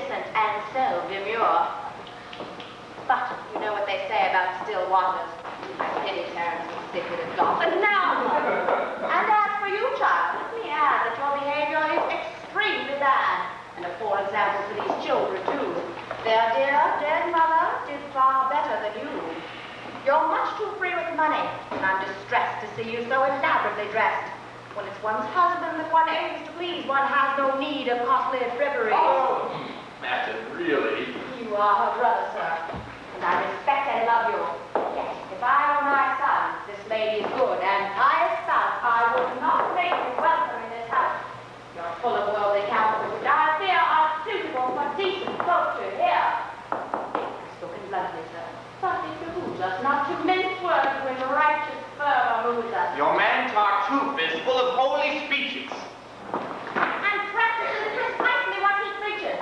innocent and so demure. But you know what they say about still waters. I pity Terence was sick with a dolphin now. And as for you, child, let me add that your behavior is extremely bad. And a poor example for these children, too. Their dear, dead mother did far better than you. You're much too free with money, and I'm distressed to see you so elaborately dressed. When it's one's husband that one aims to please, one has no need of costly frippery. Oh, Madam, really? You are her brother, sir, and I respect and love you. Yes, if I were my son, this lady is good and pious spouse, I would not make you welcome in this house. You're full of worldly counsels, which I fear are suitable for decent folk to hear. Spoken bluntly, sir, but it behooves us not to mince words when righteous fervor moves us. Your man Tartuffe is full of holy speeches. And practices precisely what he preaches.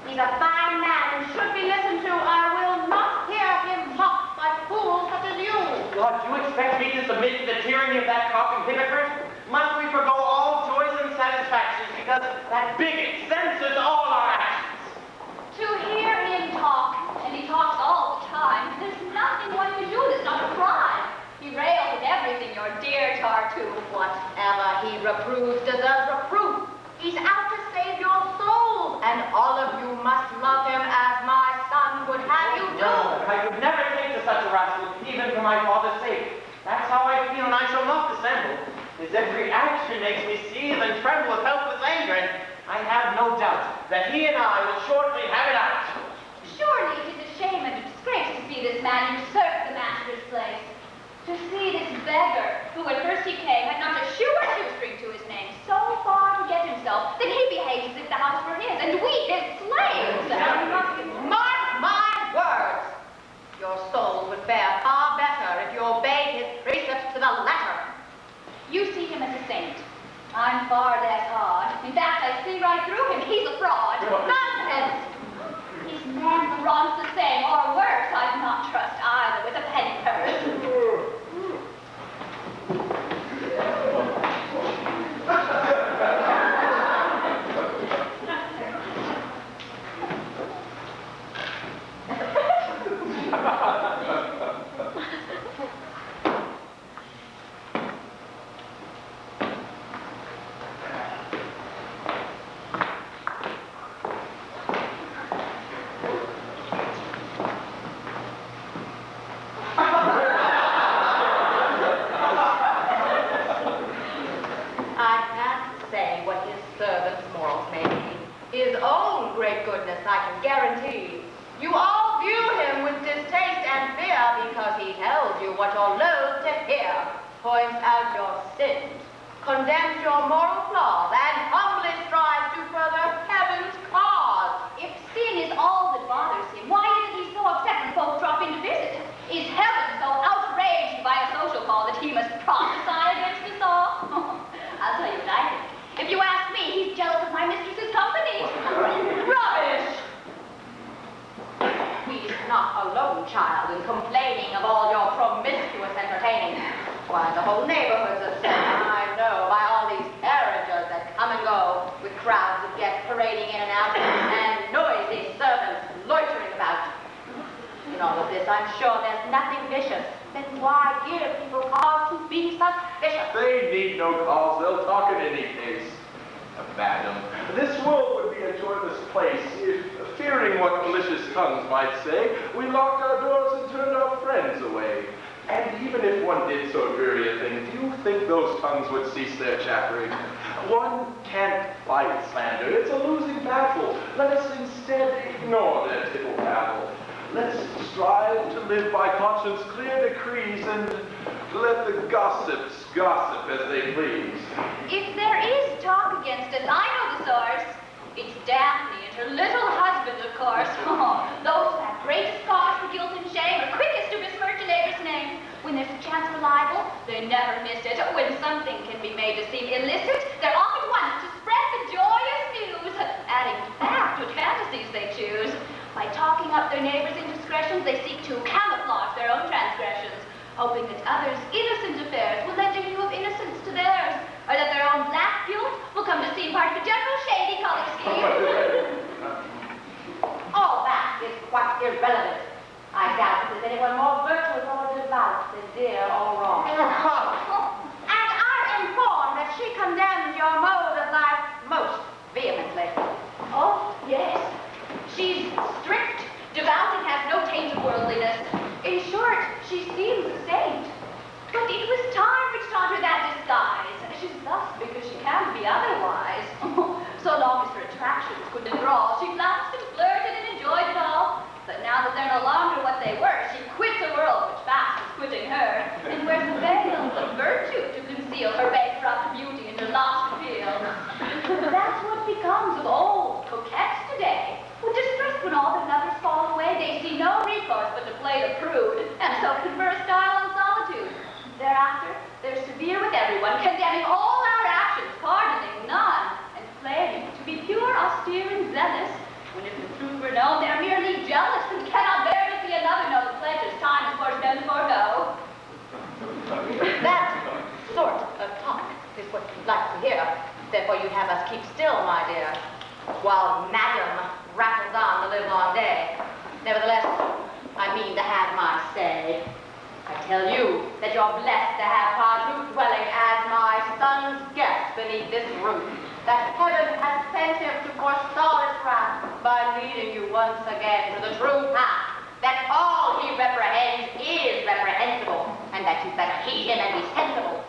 He's a fine man and should be listened to. I will not hear him mocked by fools such as you. God, do you expect me to submit to the tyranny of that coughing hypocrite? Must we forgo all joys and satisfactions because that bigot censors all our actions? To hear him talk, and he talks all the time, there's nothing one can do that's not a crime. He rails at everything, your dear Tartuffe. Whatever he reproves deserves reproof. He's out to save your soul, and all of you must love him as my son would have you do. No, I could never take to such a rascal, even for my father's sake. That's how I feel, and I shall not dissemble. His every action makes me seethe and tremble with helpless anger, and I have no doubt that he and I will shortly have it out. Surely it is a shame and a disgrace to see this man usurp the master's place. To see this beggar, who when first he came had not a shoe or shoestring to his name, so far forget himself that he behaves as if the house were his, and we his slaves. Mark my words. Your souls would fare far better if you obeyed his precepts to the letter. You see him as a saint. I'm far less hard. In fact, I see right through him. He's a fraud. Nonsense! His man runs the same, or worse. I'd not trust either with a penny purse. Condemns your moral flaws and humbly strives to further heaven's cause. If sin is all that bothers him, why isn't he so upset when folks drop in to visit? Is heaven so outraged by a social call that he must prophesy against us all? I'll tell you what I think. If you ask me, he's jealous of my mistress's company. Rubbish! He's not alone, child, in complaining of all your promiscuous entertaining. Why, the whole neighborhood's upset, I know, by all these carriages that come and go, with crowds of guests parading in and out, and noisy servants loitering about. In all of this, I'm sure there's nothing vicious. Then why give people cause to be suspicious? They need no cause. They'll talk in any case. Madam, this world would be a joyless place if, fearing what malicious tongues might say, we locked our doors and turned our friends away. And even if one did so dreary a thing, do you think those tongues would cease their chattering? One can't fight slander. It's a losing battle. Let us instead ignore their tittle tattle. Let's strive to live by conscience clear decrees and let the gossips gossip as they please. If there is talk against us, I know the source. It's Daphne and her little husband, of course. Those who have greatest cause for guilt and shame are quickest to besmirch a neighbor's name. When there's a chance for libel, they never miss it. When something can be made to seem illicit, they're off at once to spread the joyous news, adding fact with fantasies they choose. By talking up their neighbors' indiscretions, they seek to camouflage their own transgressions, hoping that others' innocent affairs will lend a hue of innocence to theirs, or that their own black guilt will come to seem part of a general shady color scheme. quite irrelevant. I doubt if there's anyone more virtuous or devout than dear Aurora. And I'm informed that she condemns your mode of life most vehemently. Oh, yes. She's strict, devout, and has no taint of worldliness. In short, she seems a saint. But it was time which taught her that disguise. She's thus because she can't be otherwise. So long as her attractions could enthrall, she flounced and flirted and enjoyed it all. But now that they're no longer what they were, she quits a world which fast is quitting her, and wears a veil of virtue to conceal her bankrupt beauty and her lost appeal. That's what becomes of old coquettes today, who distressed when all their lovers fall away, they see no recourse but to play the prude, and so confer style on solitude. Thereafter, they're severe with everyone, condemning all our actions, pardoning none, and claiming to be pure, austere, and zealous, when if the truth were known, they're merely jealous and cannot bear to see another know the pleasures time has forced them to forego. That sort of talk is what you'd like to hear. Therefore, you'd have us keep still, my dear, while Madam rattles on the livelong day. Nevertheless, I mean to have my say. I tell you that you're blessed to have Tartuffe dwelling as my son's guest beneath this roof. That heaven has sent him to forestall its wrath by leading you once again to the true path. That all he reprehends is reprehensible, and that you better heed him and be sensible.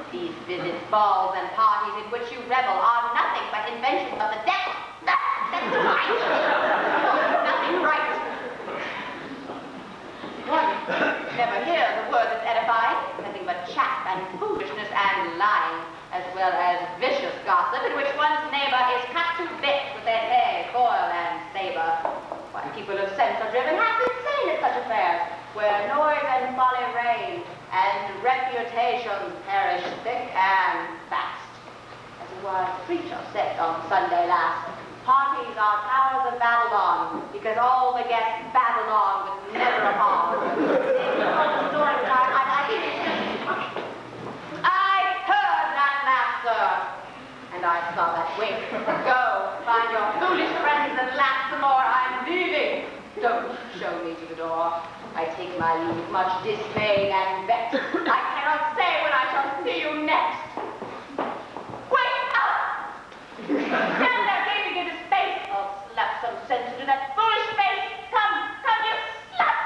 These visits, balls, and parties in which you revel are nothing but inventions of the devil. That's right. Nothing right. One never hears a word that's edifying, nothing but chaff and foolishness and lying, as well as vicious gossip in which one's neighbor is cut to bits with their hay, coil, and saber. Why, people of sense are driven half insane at such affairs, where noise and folly reign, and reputations perish thick and fast. As a wise preacher said on Sunday last, parties are towers of Babylon, because all the guests babble on with never a pause. Story time, I heard that laugh, sir, and I saw that wink. Go, find your foolish friends and laugh some more. I'm leaving. Don't show me to the door. I take my leave much dismayed and vexed. I cannot say when I shall see you next. Wake up! Stand there gaping into space. I'll slap some sense into that foolish face. Come, you slut!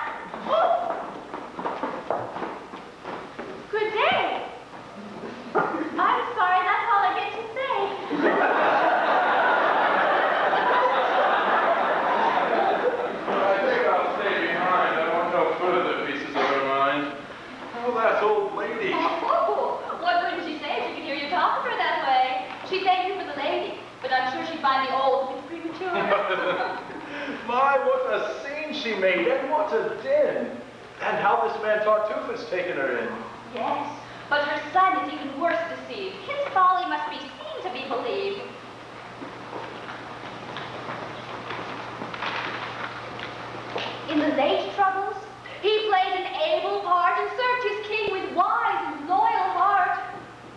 Ooh. Good day. I'm sorry, that's all I get to say. I think I'll stay behind. I want no further pieces of her mind. Oh, that old lady. Oh, what wouldn't she say if she could hear you talk to her that way? She'd thank you for the lady, but I'm sure she'd find the old a bit premature. My, what a scene she made, and what a din. And how this man Tartuffe has taken her in. Yes, but her son is even worse deceived. His folly must be seen to be believed. In the late troubles, he played an able part and served his king with wise and loyal heart.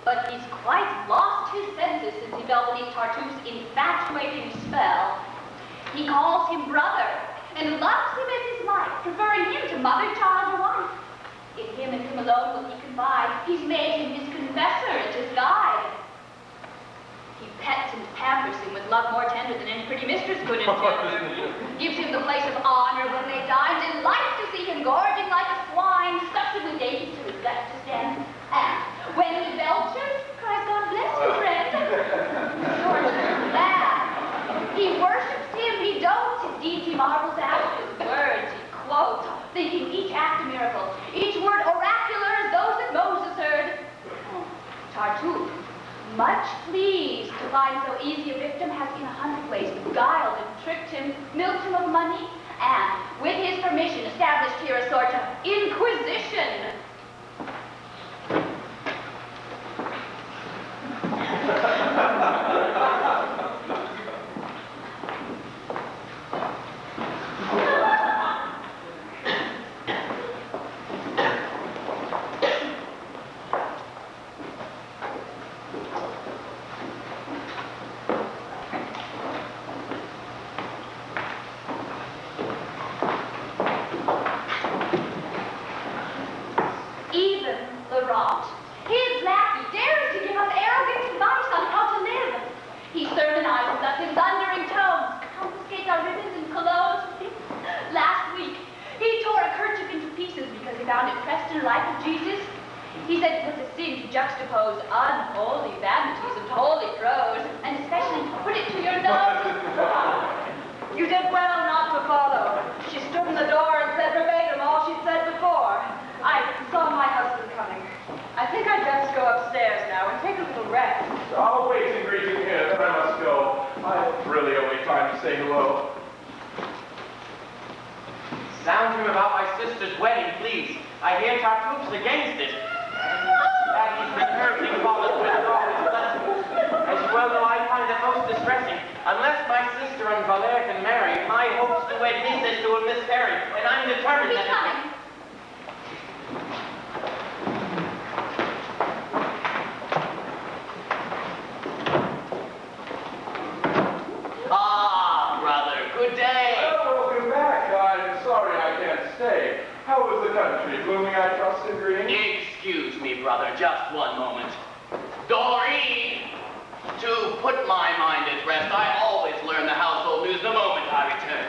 But he's quite lost his senses since he fell beneath Tartuffe's infatuating spell. He calls him brother and loves him as his life, preferring him to mother, child, or wife. In him and him alone will he confide. He's made him his confessor and his guide. He pets and pampers him with love more tender than any pretty mistress could engender. Gives him the place of honor when they dine, delights to see him gorging like a swine, stuffs him with dainties to his guts to stand. And when he belches, cries, God bless you, friend. Short and bad. He worships him, he dotes, his deeds he marvels at, his words he quotes, thinking each act a miracle, each word oracular as those that Moses heard. Tartuffe, much pleased to find so easy a victim, has in 100 ways beguiled and tricked him, milked him of money, and, with his permission, established here a sort of inquisition. Jesus? He said it was a sin to juxtapose unholy vanities and holy prose, and especially to put it to your nose. You did well not to follow. She stood in the door and said verbatim all she'd said before. I saw my husband coming. I think I'd best go upstairs now and take a little rest. I'll wait and greet him here, then I must go. I've really only time to say hello. Sound to him about my sister's wedding, please. I hear Tartuffe's against it. That he's been urging Father to withdraw his blessings. As you well know, I find it most distressing. Unless my sister and Valère can marry, my hopes to wed his sister will miscarry, and I'm determined He's that... coming. Ah, brother, good day. Oh, welcome back. I'm sorry I can't stay. How is the country? Blooming, I trust, in green? Excuse me, brother, just one moment. Doreen! To put my mind at rest, I always learn the household news the moment I return.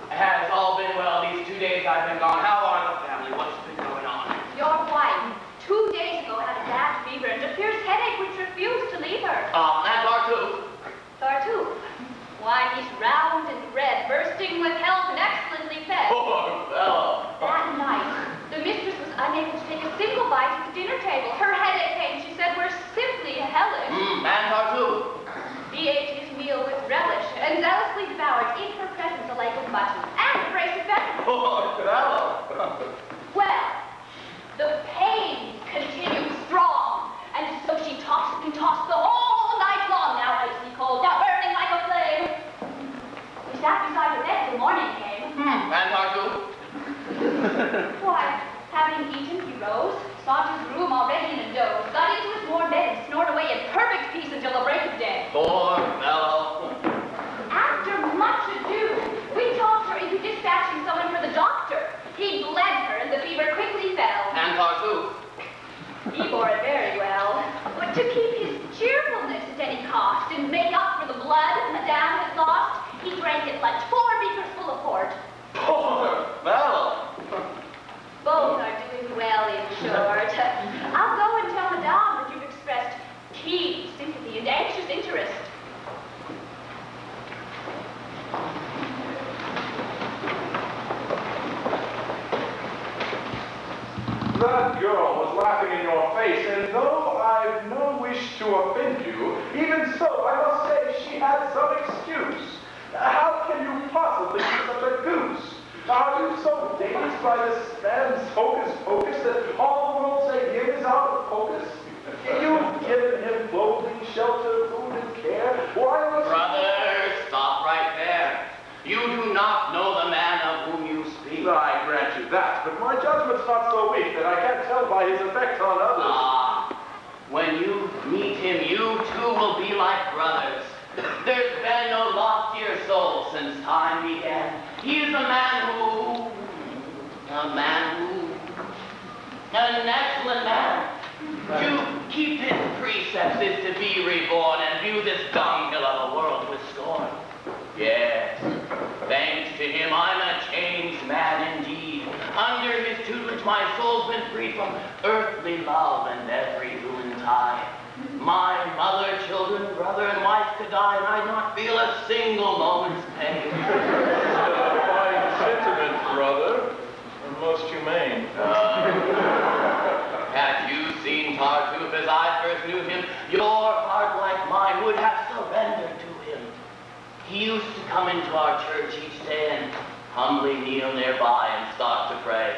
Has all been well these 2 days I've been gone? How are the family? What's been going on? Your wife, 2 days ago, had a bad fever and a fierce headache which refused to leave her. And Tartuffe? Tartuffe. Why, he's round and red, bursting with health and excellently fed. Poor fellow. That night, the mistress was unable to take a single bite at the dinner table. Her headache pains, she said, were simply hellish. And Tartuffe? He ate his meal with relish and zealously devoured in her presence a leg of mutton and a brace of vegetables. Poor fellow. Well, the pain continued strong, and so she tossed and tossed the whole night long, now icy cold, now burning like a flame. We sat beside her bed till morning came. And Tartuffe? Why, having eaten, he rose, sought his room already in a doze, got into his warm bed and snored away in perfect peace until the break of day. Poor fellow. After much ado, we talked her into dispatching someone for the doctor. He bled her and the fever quickly fell. And Tartuffe? He bore it very well. But to keep his cheerfulness at any cost and make up for the blood Madame had lost, he drank at lunch 4 beakers full of port. Poor fellow. Both are doing well, in short. I'll go and tell Madame that you've expressed keen sympathy and anxious interest. That girl was laughing in your face, and though I've no wish to offend you, even so, I must say she had some excuse. How can you possibly be such a goose? Are you so dazed by this man's hocus-pocus that all the world say him is out of focus? You've given him clothing, shelter, food, and care. Why must... Brother, stop right there. You do not know the man of whom you speak. I grant you that, but my judgment's not so weak that I can't tell by his effect on others. Ah, when you meet him, you two will be like brothers. There's been no loftier soul since time began. He is an excellent man. To keep his precepts is to be reborn and view this dunghill of a world with scorn. Yes, thanks to him, I'm a changed man indeed. Under his tutelage, my soul's been freed from earthly love and every ruined tie. My mother, children, brother, and wife could die, and I'd not feel a single moment's pain. Fine sentiment, brother, and most humane. Had you seen Tartuffe as I first knew him, your heart, like mine, would have surrendered to him. He used to come into our church each day and humbly kneel nearby and start to pray.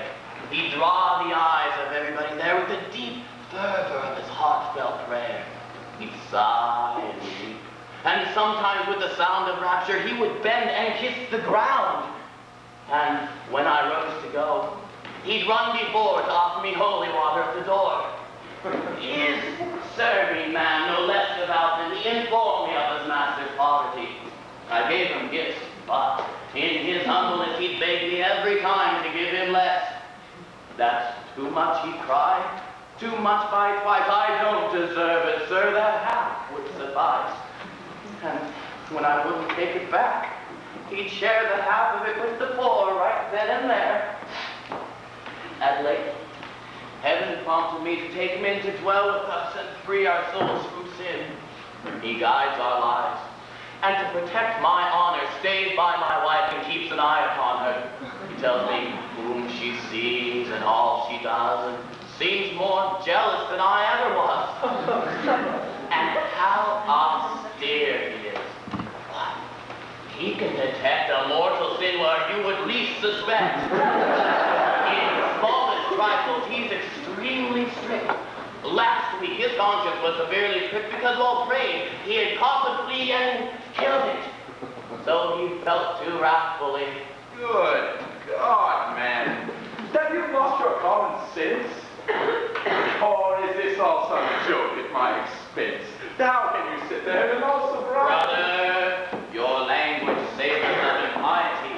He'd draw the eyes of everybody there with the deep fervor of his heartfelt prayer. He'd sigh and weep, and sometimes with the sound of rapture, he would bend and kiss the ground. And when I rose to go, he'd run before to offer me holy water at the door. His serving man, no less devout than he, informed me of his master's poverty. I gave him gifts, but in his humbleness he'd beg me every time to give him less. That's too much, he'd cry. Too much by twice. I don't deserve it, sir. That half would suffice. And when I wouldn't take it back, he'd share the half of it with the poor right then and there. At length, heaven come to me to take him in to dwell with us and free our souls from sin. He guides our lives, and to protect my honor, stays by my wife and keeps an eye upon her. He tells me whom she sees and all she does, and seems more jealous than I ever was. And how austere he is. What? He can detect a mortal sin where you would least suspect. In smallest trifles, he's extremely strict. Last week, his conscience was severely pricked because while praying, he had caught the flea and killed it. So he felt too wrathfully. Good God, man. Have you lost your common sense? Or is this all some joke at my expense? How can you sit there in all sobriety? Brother, your language savors of impiety.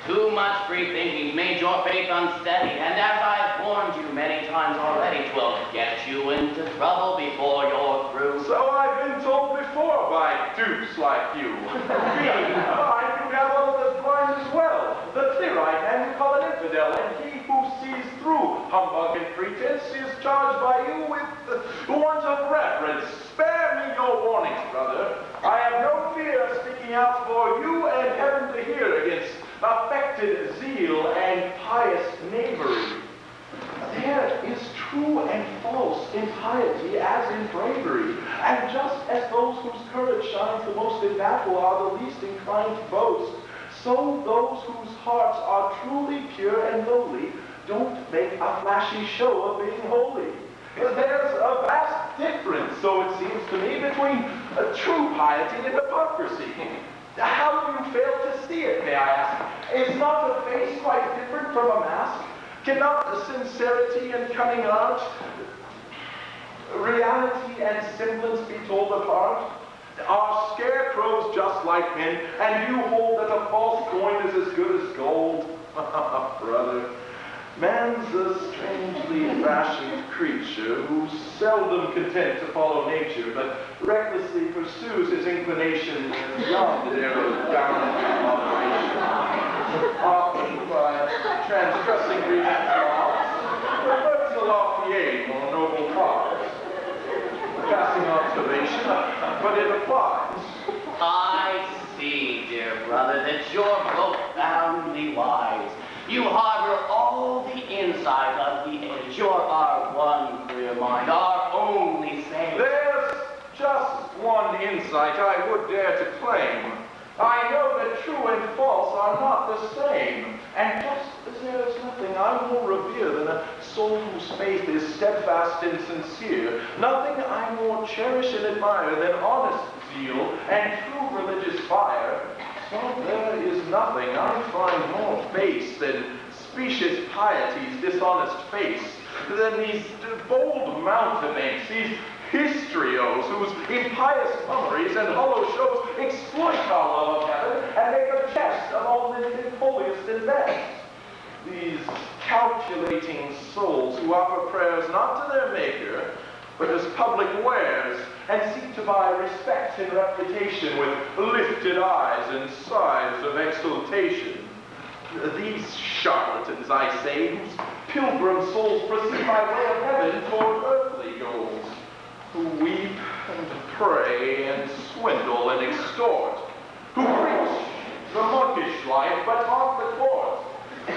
Too much free thinking's made your faith unsteady, and as I've warned you many times already, 'twill get you into trouble before you're through. So I've been told before by dupes like you. Being blind, you have one of the blind as well. The clear-eyed man you call an infidel, and he who sees through humbug and pretense is charged by you with want of reverence. Spare me your warnings, brother. I have no fear of speaking out for you and heaven to hear against affected zeal and pious knavery. There is true and false in piety as in bravery, and just as those whose courage shines the most in battle are the least inclined to boast, so those whose hearts are truly pure and lowly don't make a flashy show of being holy. There's a vast difference, so it seems to me, between true piety and hypocrisy. How do you fail to see it, may I ask? Is not a face quite different from a mask? Cannot sincerity and cunning art, reality and semblance be told apart? Are scarecrows just like men, and you hold that a false coin is as good as gold? Brother, man's a strangely fashioned creature who's seldom content to follow nature, but recklessly pursues his inclinations beyond the narrow bounds of moderation. Often by transgressing reason's laws, perverts a lofty aim or noble cause. Passing observation, but it applies. I see, dear brother, that you're profoundly wise. You harbor all the insight of the age. You're our one clear mind, our only saint. There's just one insight I would dare to claim. I know that true and false are not the same. And just as there is nothing I more revere than a soul whose faith is steadfast and sincere, nothing I more cherish and admire than honest zeal and true religious fire, so there is nothing I find more base than specious piety's dishonest face, than these bold mountebanks, these histrios whose impious mummeries and hollow shows exploit our love of heaven and make a jest of all that is holiest and best. These calculating souls who offer prayers not to their Maker, but as public wares, and seek to buy respect and reputation with lifted eyes and sighs of exultation. These charlatans, I say, whose pilgrim souls proceed by way of heaven toward earthly goals, who weep and pray and swindle and extort, who preach the monkish life but haunt the court,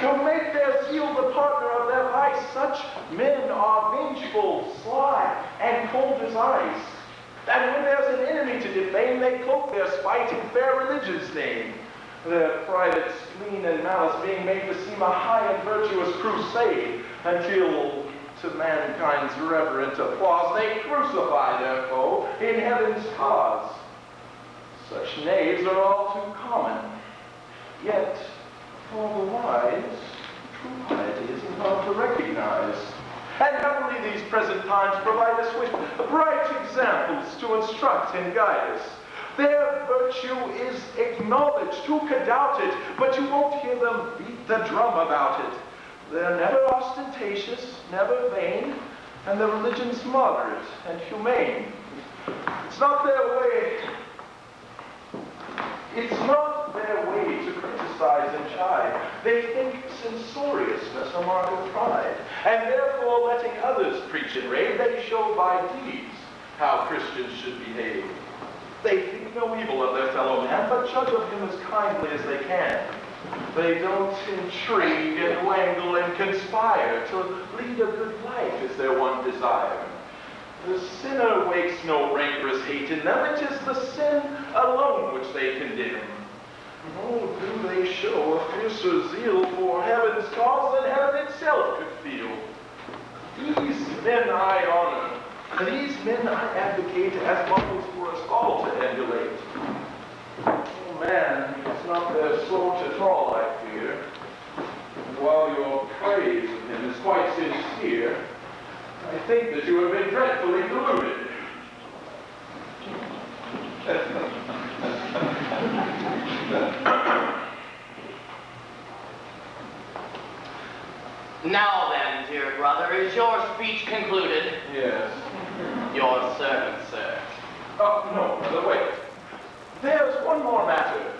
who make their zeal the partner of their vice. Such men are vengeful, sly, and cold as ice. And when there's an enemy to defame, they cloak their spite in fair religion's name, their private spleen and malice being made to seem a high and virtuous crusade, until, to mankind's reverent applause, they crucify their foe in heaven's cause. Such knaves are all too common, yet for the wise, true piety isn't hard to recognize. And happily these present times provide us with bright examples to instruct and guide us. Their virtue is acknowledged, who could doubt it? But you won't hear them beat the drum about it. They're never ostentatious, never vain, and their religion's moderate and humane. It's not their way. It's not not their way to criticize and chide. They think censoriousness a mark of pride, and therefore letting others preach and rave, they show by deeds how Christians should behave. They think no evil of their fellow man, but judge of him as kindly as they can. They don't intrigue and wangle and conspire to lead a good life is their one desire. The sinner wakes no rancorous hate in them, it is the sin alone which they condemn. Nor do they show a fiercer zeal for heaven's cause than heaven itself could feel. These men I honor, these men I advocate as models for us all to emulate. Oh man, it's not their sort at all, I fear. And while your praise of him is quite sincere, I think that you have been dreadfully deluded. Now then, dear brother, is your speech concluded? Yes. Your servant, sir. Oh, no, brother, wait. There's one more matter.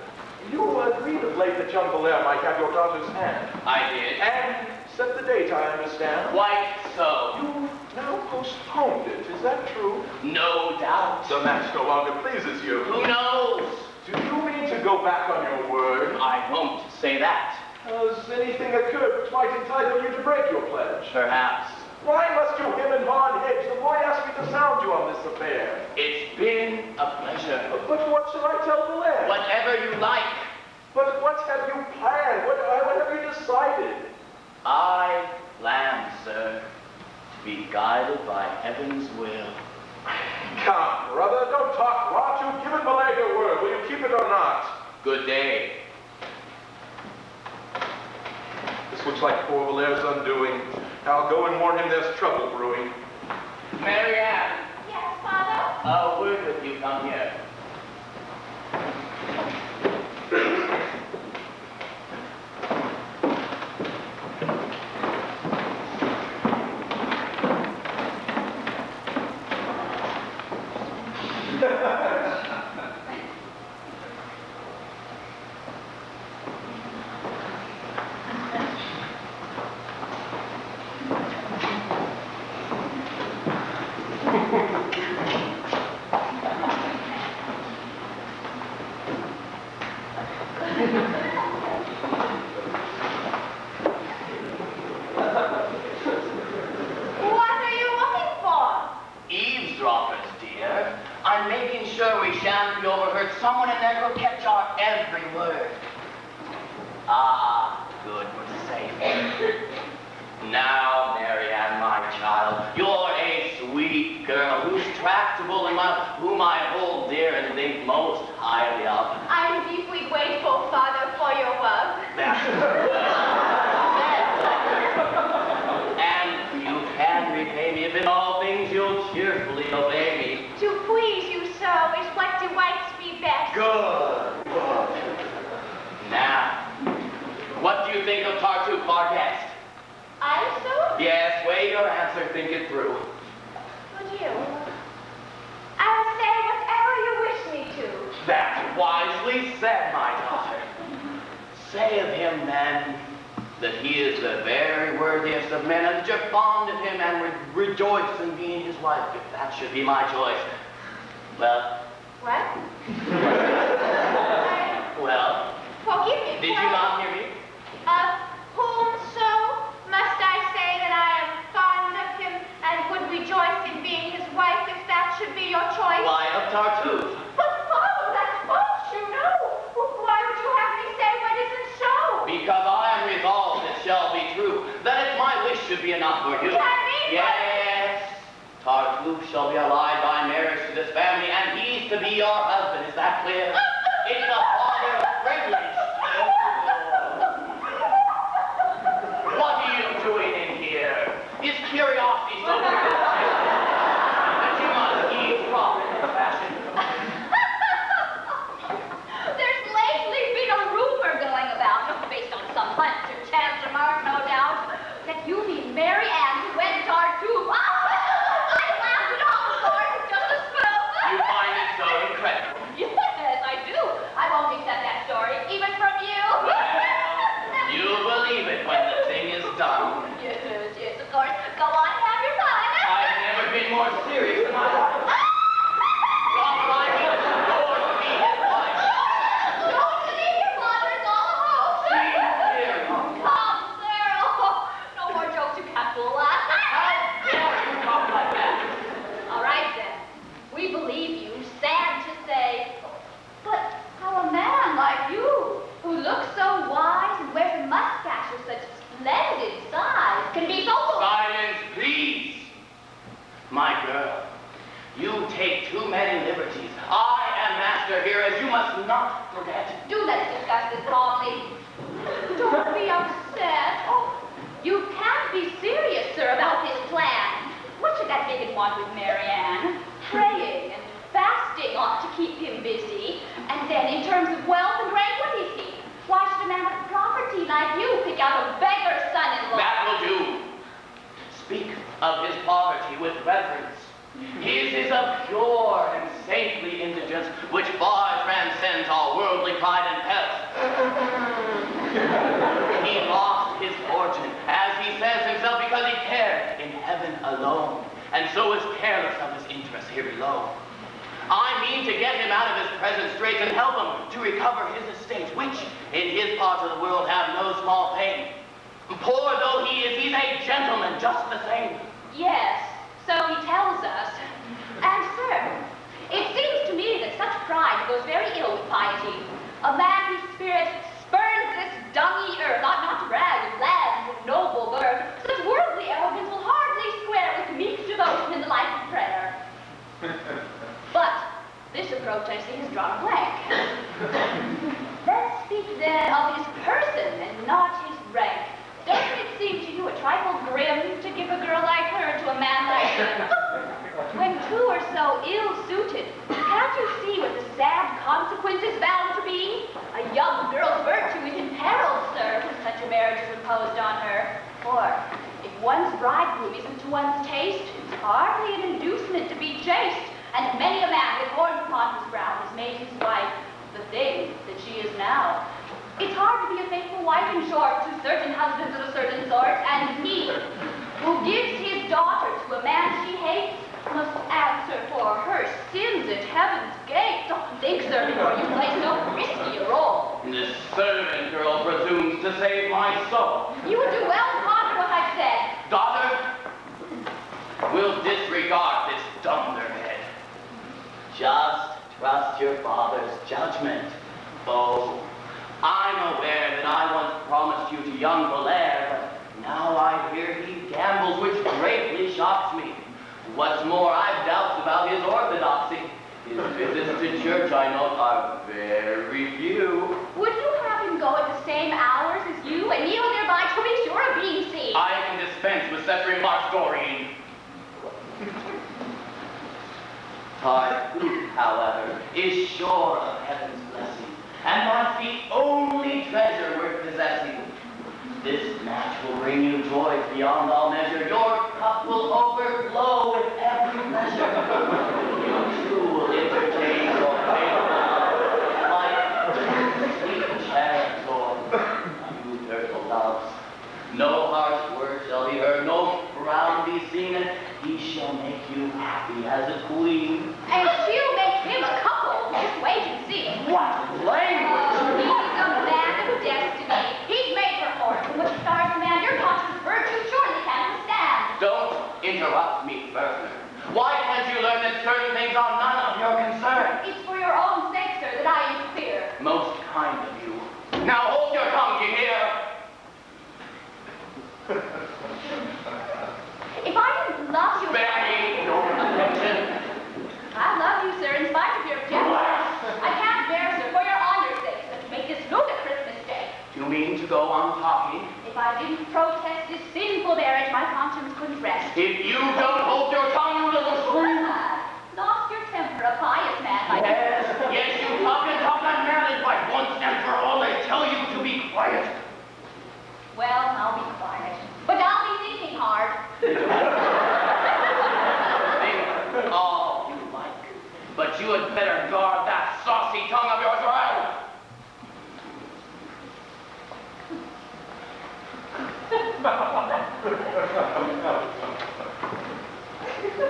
You agreed of late that young Valère might have your daughter's hand. I did. And set the date, I understand. Quite so. You now postponed it, is that true? No doubt. The match no longer pleases you. Who knows? Do you mean to go back on your word? I won't say that. Has anything occurred which might entitle you to break your pledge? Perhaps. Why must you hem and haw and hedge? The boy asked me to sound you on this affair. It's been a pleasure. But what shall I tell Valère? Whatever you like. But what have you planned? What have you decided? I plan, sir, to be guided by heaven's will. Come, brother, don't talk rot. You've given Valère your word. Will you keep it or not? Good day. This looks like poor Valère's undoing. I'll go and warn him there's trouble brewing. Mary Ann. Yes, Father? A word with you. Come here. What are you looking for? Eavesdroppers, dear. I'm making sure we shan't be overheard. Someone in there will catch our every word. Ah, good, we're safe. Now, Mary Ann, my child, you're a sweet girl who's tractable and whom I hold dear and think most highly of. I'm deeply grateful, Father, for your work. And you can repay me if in all things you'll cheerfully obey me. To please you so is what delights me best. Good. Now, what do you think of Tartuffe, our guest? Also? Yes, weigh your answer, think it through. Would you? I'll say whatever you wish me to. That's wisely said, my daughter. Say of him, then, that he is the very worthiest of men, and that you're fond of him and rejoice in being his wife, if that should be my choice. Well? What? Well? Forgive me. Did you not hear me? Of whom so must I say that I am fond of him and would rejoice in being his wife if that should be your choice? Why, of Tartuffe. But Father, that's false, you know. Why would you have me say what isn't so? Because I am resolved it shall be true. That if my wish should be enough for you. Can me? Yes. Tartuffe shall be allied by marriage to this family, and he's to be your husband. Is that clear? It's a father privilege. What are you doing in here? Is curiosity so great that you must eavesdrop in this fashion? There's lately been a rumor going about, based on some hunch or chance remark, no doubt, that you mean Mary Ann to wed Tartuffe. I laughed it off, of course, just a spell. You find it so incredible. Yes, I do. I won't accept that story. believe it when the thing is done. Yes, of course. Go on, have your fun. I've never been more serious in my life. God, I will adore to be his wife. Don't believe your father is all a hoax. See here. Come, sir. Oh, no more jokes. You can't fool us. How dare you talk like that? All right, then. We believe you, sad to say. But how a man like you, who looks so wise and wears a mustache of such splendid size, can be so foolish? Silence, please. My girl, you take too many liberties. I am master here, as you must not forget. Do let's discuss this calmly. Don't be upset. Oh, you can't be serious, sir, about his plan. What should that bigot want with Marianne? Praying and fasting ought to keep him busy. And then in terms of wealth and rank, what is he? Why should a man with property like you pick out a beggar son-in-law? That will do. Speak of his poverty with reverence. His is a pure and saintly indigence which far transcends all worldly pride and pelf. He lost his fortune, as he says himself, because he cared in heaven alone, and so is careless of his interests here below. I mean to get him out of his present straits and help him to recover his estates, which, in his part of the world, have no small pain. Poor though he is, he's a gentleman just the same. Yes, so he tells us. And, sir, it seems to me that such pride goes very ill with piety. A man whose spirit spurns this dungy earth ought not to brag with lands of noble birth. Such worldly arrogance will hardly square with meek devotion in the life of prayer. But this approach, I see, has drawn a blank. Let's speak then of his person and not his rank. Doesn't it seem to you a trifle grim to give a girl like her to a man like him? When two are so ill-suited, can't you see what the sad consequence is bound to be? A young girl's virtue is imperiled, sir, when such a marriage is imposed on her. For if one's bridegroom isn't to one's taste, it's hardly an inducement to be chaste. And many a man with horns upon his brow has made his wife the thing that she is now. It's hard to be a faithful wife, in short, to certain husbands of a certain sort, and he, who gives his daughter to a man she hates, must answer for her sins at heaven's gate. Don't think, sir, before you play so risky a role. This servant girl presumes to save my soul. You would do well to ponder what I've said. Daughter, we'll disregard this dunderhead. Just trust your father's judgment. Oh, I'm aware that I once promised you to young Valere, but now I hear he gambles, which greatly shocks me. What's more, I've doubts about his orthodoxy. His visits to church, I know, are very few. Would you have him go at the same hours as you and kneel thereby to be sure of being seen? I can dispense with such remarks, Doreen. Tartuffe, however, is sure of heaven's blessing, and my feet only treasure worth possessing. This match will bring you joy beyond all measure. Your cup will overflow with every pleasure. You too will entertain your faithful like sweet cherubs or you turtle doves. No harsh word shall be heard, no frown be seen, and he shall make you happy as a queen. And she'll make him a couple. Just wait and see. What language! He's a man of destiny. He's made for fortune, which stars a man your conscious virtue surely can't withstand. Don't interrupt me further. Why can't you learn that certain things are none of your concern? It's for your own sake, sir, that I interfere. Most kind of you. Now hold your tongue, you hear? If I didn't love you... Spare me your attention. I love you, sir, in spite of your objections. I can't bear, sir, for your honor's sake, to make this look a Christmas day. You mean to go on talking? If I didn't protest this sinful marriage, my conscience couldn't rest. If you don't hold your tongue, you little scream. Lost your temper, a pious man like you. Yes, you talk and talk unmarried, but once and for all, I tell you to be quiet. Well, I'll be quiet. But I'll be thinking hard. Think all you like, but you had better guard that saucy tongue of yours well.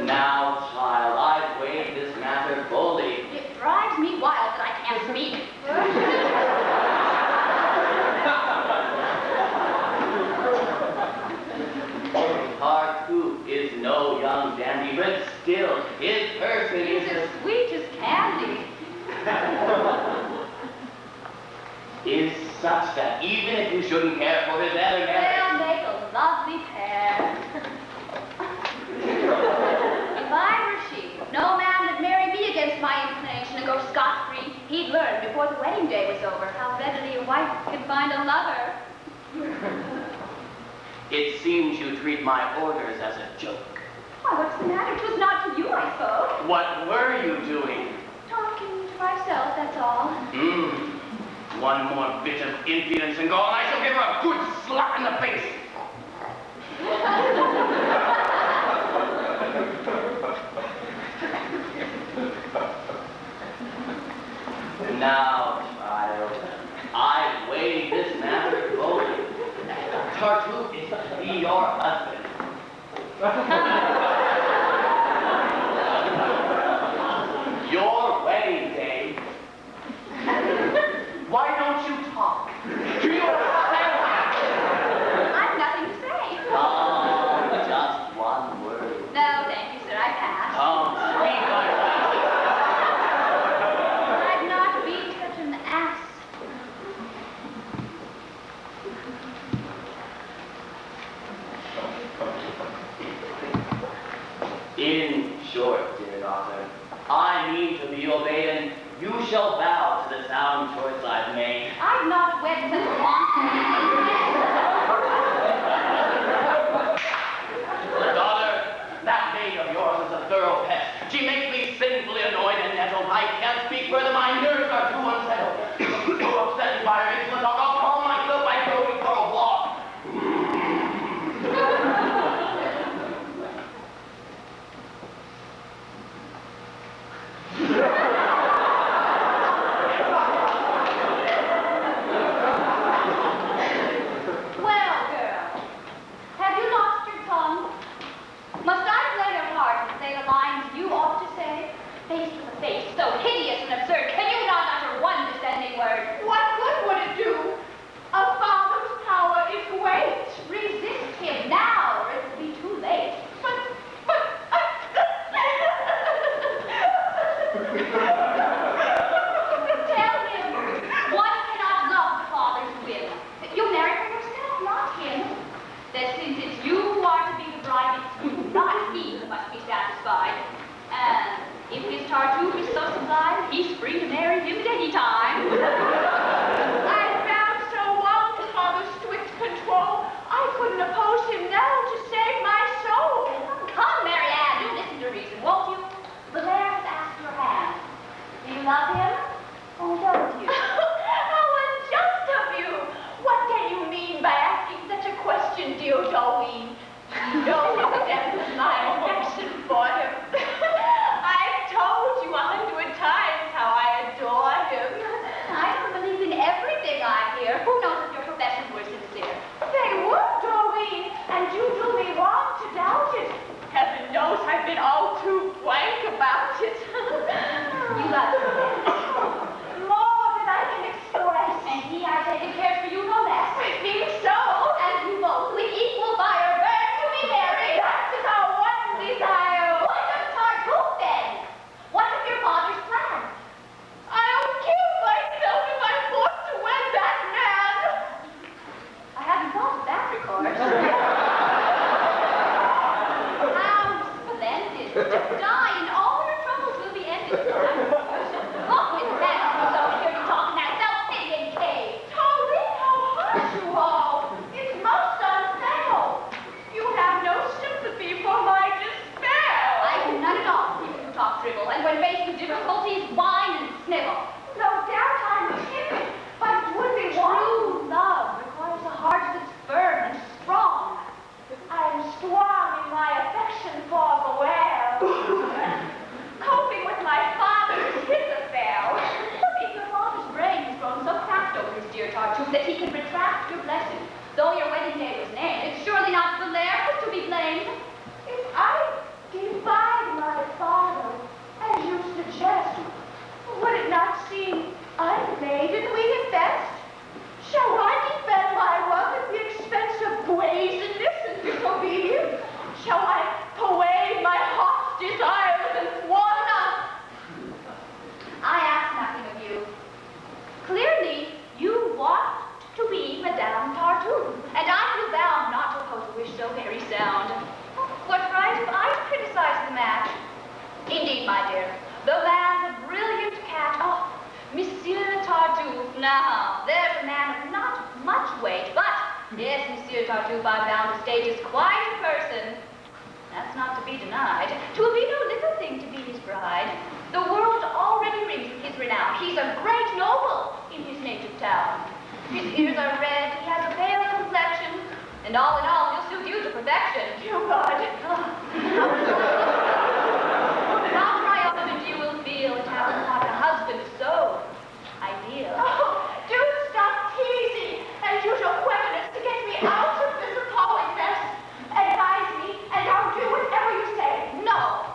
Now, child, I've weighed this matter fully. It drives me wild that I can't speak. Tartuffe is no young dandy, but still, his person is He's as sweet as candy. is such that even if you shouldn't care for his other They'll make a lovely pair. If I were she, no man would marry me against my inclination and go scot-free. He'd learn before the wedding day was over how readily a wife can find a lover. It seems you treat my orders as a joke. Why, what's the matter? 'Twas not to you I spoke. What were you doing? Talking to myself, that's all. One more bit of impudence and go, and I shall give her a good slap in the face. Now, child, I weighed this matter fully. Tartuffe is to be your husband. Your wedding day. Why don't you talk? Do you I've nothing to say. Oh, just one word. No, thank you, sir. I pass. Oh, sweetheart. I've not been such an ass. In short, dear daughter, I mean to be obeyed, and you shall bow to the sound choice I've made. I've not wed such a monster. Daughter, that maid of yours is a thorough pest. She makes me sinfully annoyed and nettled. I can't speak further. My nerves are too unsettled. So upset by her insolence, I'll calm myself by going for a walk. Well, girl, have you lost your tongue? Must I play your part and say the lines you ought to say? Face to the face, so hideous and absurd, can you not utter one descending word? What good would it do? A father's power is great. Resist him now, or it will be too late. Tell him one cannot love the father's will. You marry for yourself, not him. That since it's you who are to be the bride, it's you, not he, who must be satisfied. And if his Tartuffe is so sublime, he's free to marry him at any time. I found so long to father's strict control, I couldn't oppose him now to save my soul. Come, Mary Ann, do listen to reason, won't you? The mayor has asked your hand. Do you love him? Or don't you? How unjust of you! What can you mean by asking such a question, dear Doreen? You know the depth of my affection for him. I've told you 100 times how I adore him. I don't believe in everything I hear. Who knows if your professions were sincere? They were, Doreen, and you do me wrong to doubt it. Heaven knows I've been all too frank about it. You love him then. More than I can express. And he, I take it, cares for you no less. I think so. And you both, with equal fire, burn to be married. That's how one Yes, Monsieur Tartuffe, I found the stage is quite a person. That's not to be denied. 'Twill be no little thing to be his bride. The world already rings with his renown. He's a great noble in his native town. His ears are red, he has a pale complexion, and all in all, he'll suit you to perfection. You God. How triumphant you will feel at having caught a husband so ideal. Oh, do stop teasing and use your cleverness to get me out of this appalling mess. Advise me, and I'll do whatever you say. No,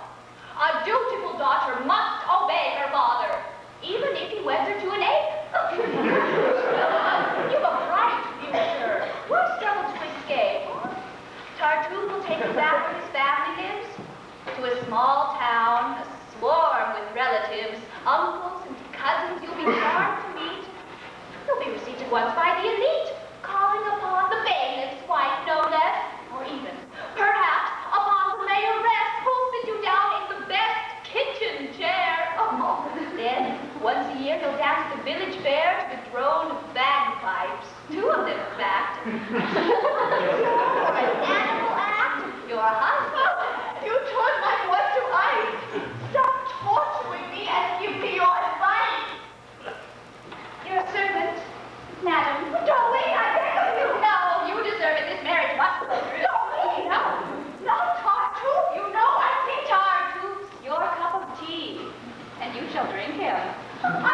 a dutiful daughter must obey her father, even if he weds her to an ape. You've a right future. What trouble to escape? Tartuffe will take you back where his family lives, to a small town, swarm with relatives, uncles and cousins you'll be charmed to meet. You'll be received at once by the elite, calling upon the bailiff's wife, no less, or even, perhaps, upon the mayoress who'll sit you down in the best kitchen chair. Oh, then, once a year, you'll dance at the village fair to the drone of bagpipes. 2 of them, in fact. An animal act, your husband. You turned my blood to ice. Stop torturing me and give me your advice. Your servant, madam. Don't leave, I beg of you. No, you deserve it. This marriage must go through. Don't leave. No. No, Tartuffe, you know I think Tartuffe's your cup of tea, and you shall drink him. I